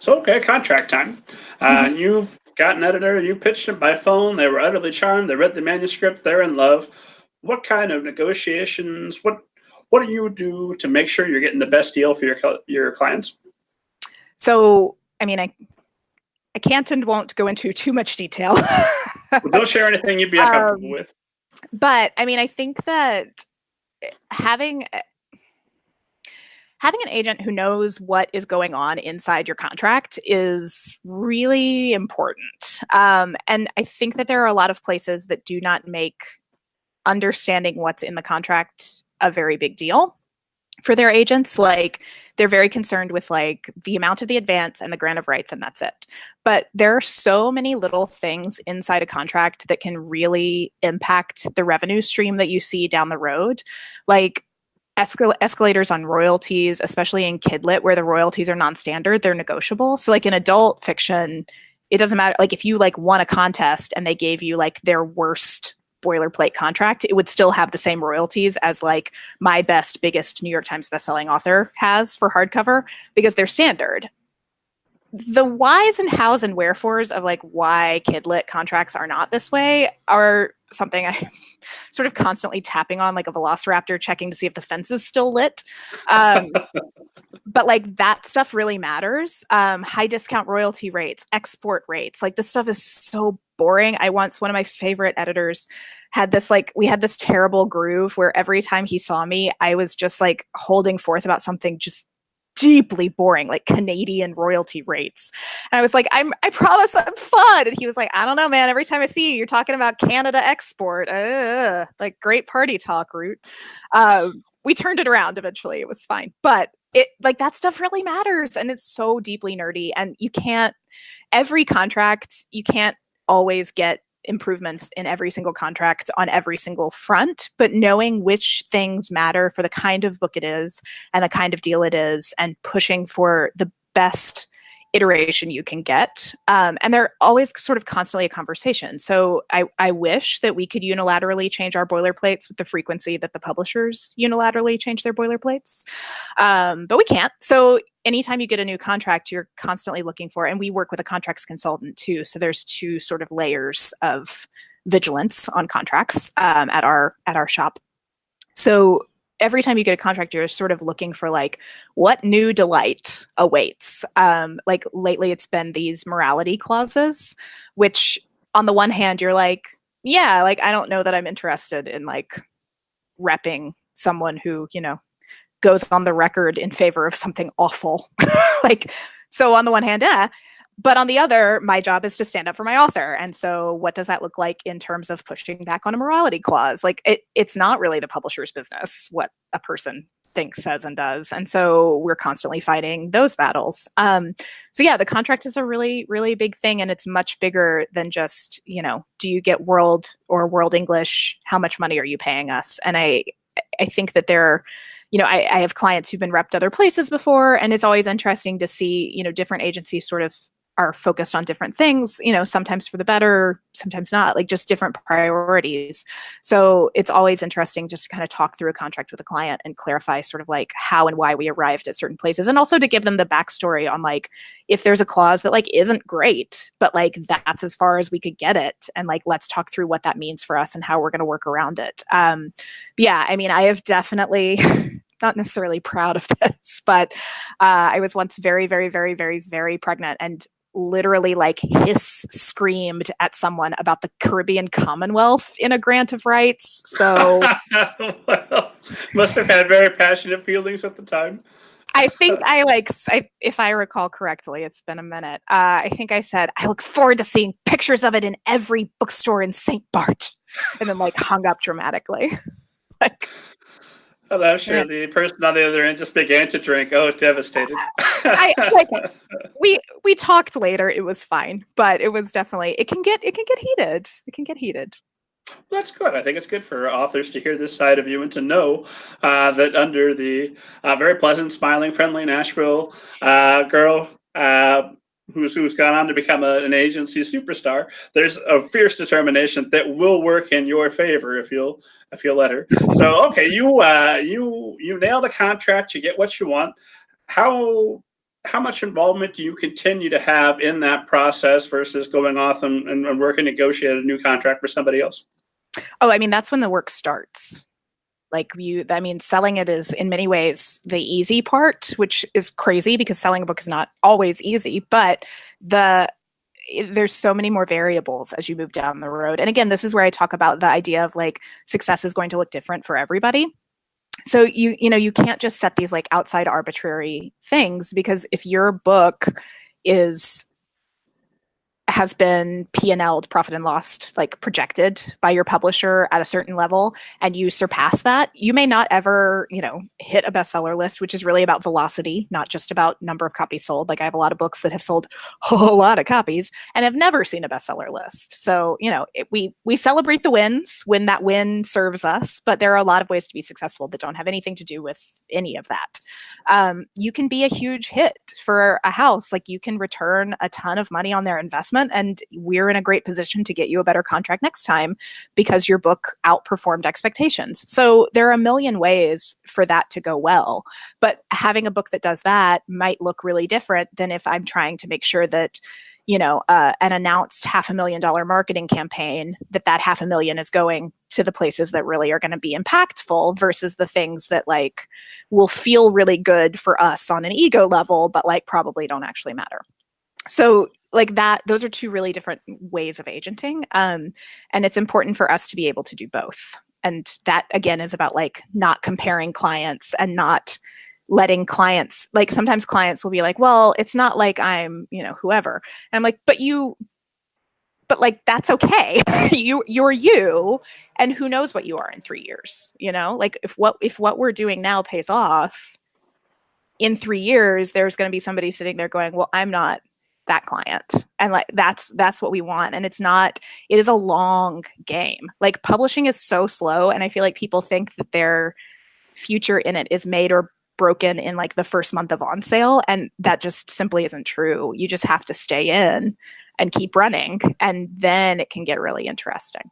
So, okay, contract time. You've got an editor, you pitched it by phone, they were utterly charmed, they read the manuscript, they're in love. What kind of negotiations, what do you do to make sure you're getting the best deal for your clients? So, I mean, I can't and won't go into too much detail. Well, don't share anything you'd be uncomfortable with. But, I mean, I think that having an agent who knows what is going on inside your contract is really important. And I think that there are a lot of places that do not make understanding what's in the contract a very big deal for their agents. Like, they're very concerned with like the amount of the advance and the grant of rights, and that's it. But there are so many little things inside a contract that can really impact the revenue stream that you see down the road. Like, escalators on royalties, especially in kidlit where the royalties are non-standard, they're negotiable. So like in adult fiction, it doesn't matter. Like if you like won a contest and they gave you like their worst boilerplate contract, it would still have the same royalties as like my best, biggest New York Times bestselling author has for hardcover, because they're standard. The whys and hows and wherefores of like why kidlit contracts are not this way are something I'm sort of constantly tapping on, like a velociraptor, checking to see if the fence is still lit. But like that stuff really matters. High discount royalty rates, export rates, like this stuff is so boring. One of my favorite editors had this, like, we had this terrible groove where every time he saw me, I was just like holding forth about something just deeply boring, like Canadian royalty rates. And I was like, I promise I'm fun. And he was like, I don't know, man. Every time I see you, you're talking about Canada export. Like great party talk, Root. We turned it around eventually. It was fine. But it, like, that stuff really matters. And it's so deeply nerdy. And every contract, you can't always get improvements in every single contract on every single front, but knowing which things matter for the kind of book it is and the kind of deal it is, and pushing for the best iteration you can get. And they're always sort of constantly a conversation. So I wish that we could unilaterally change our boilerplates with the frequency that the publishers unilaterally change their boilerplates. But we can't. So anytime you get a new contract, you're constantly looking for, and we work with a contracts consultant too. So there's two sort of layers of vigilance on contracts at our shop. So every time you get a contract, you're sort of looking for like, what new delight awaits? Like lately it's been these morality clauses, which on the one hand, you're like, yeah, like, I don't know that I'm interested in like repping someone who, goes on the record in favor of something awful. Like, so on the one hand, yeah. But on the other, my job is to stand up for my author. And so what does that look like in terms of pushing back on a morality clause? Like, it's not really the publisher's business what a person thinks, says, and does. And so we're constantly fighting those battles. So yeah, the contract is a really, really big thing. And it's much bigger than just, do you get world or world English? How much money are you paying us? And I think that I have clients who've been repped other places before, and it's always interesting to see, different agencies sort of are focused on different things, sometimes for the better, sometimes not, like just different priorities. So it's always interesting just to kind of talk through a contract with a client and clarify sort of like how and why we arrived at certain places. And also to give them the backstory on like, if there's a clause that like isn't great, but like that's as far as we could get it. And like, let's talk through what that means for us and how we're going to work around it. Yeah, I mean, I have definitely not necessarily proud of this, but I was once very, very, very, very, very pregnant and literally like screamed at someone about the Caribbean Commonwealth in a grant of rights. So well, must have had very passionate feelings at the time. I think if I recall correctly, it's been a minute. I think I said, I look forward to seeing pictures of it in every bookstore in St. Bart, and then like hung up dramatically. Like, well, I'm sure the person on the other end just began to drink. Oh, devastated. We talked later. It was fine, but it was definitely, it can get heated. It can get heated. Well, that's good. I think it's good for authors to hear this side of you and to know that under the very pleasant, smiling, friendly Nashville girl who's gone on to become an agency superstar, there's a fierce determination that will work in your favor if you'll let her. So, okay, you nail the contract, you get what you want. How how much involvement do you continue to have in that process versus going off and working to negotiate a new contract for somebody else? Oh, I mean, that's when the work starts. Like I mean, selling it is in many ways the easy part, which is crazy because selling a book is not always easy, but there's so many more variables as you move down the road. And again, this is where I talk about the idea of like success is going to look different for everybody. So you can't just set these like outside arbitrary things, because if your book has been P&L'd, profit and loss, like projected by your publisher at a certain level, and you surpass that, you may not ever, hit a bestseller list, which is really about velocity, not just about number of copies sold. Like I have a lot of books that have sold a whole lot of copies and have never seen a bestseller list. So, we celebrate the wins when that win serves us, but there are a lot of ways to be successful that don't have anything to do with any of that. You can be a huge hit for a house. Like you can return a ton of money on their investment, and we're in a great position to get you a better contract next time because your book outperformed expectations. So there are a million ways for that to go well, but having a book that does that might look really different than if I'm trying to make sure that an announced $500,000 marketing campaign, that $500,000 is going to the places that really are going to be impactful versus the things that like will feel really good for us on an ego level, but like probably don't actually matter. So like those are two really different ways of agenting. And it's important for us to be able to do both. And that again is about like not comparing clients and not letting clients, like sometimes clients will be like, well, it's not like I'm, whoever. And I'm like, but like, that's okay. You're you, and who knows what you are in 3 years, like if what we're doing now pays off in 3 years, there's going to be somebody sitting there going, well, I'm not that client. And like, that's what we want. And it is a long game. Like publishing is so slow. And I feel like people think that their future in it is made or broken in like the first month of on sale. And that just simply isn't true. You just have to stay in and keep running. And then it can get really interesting.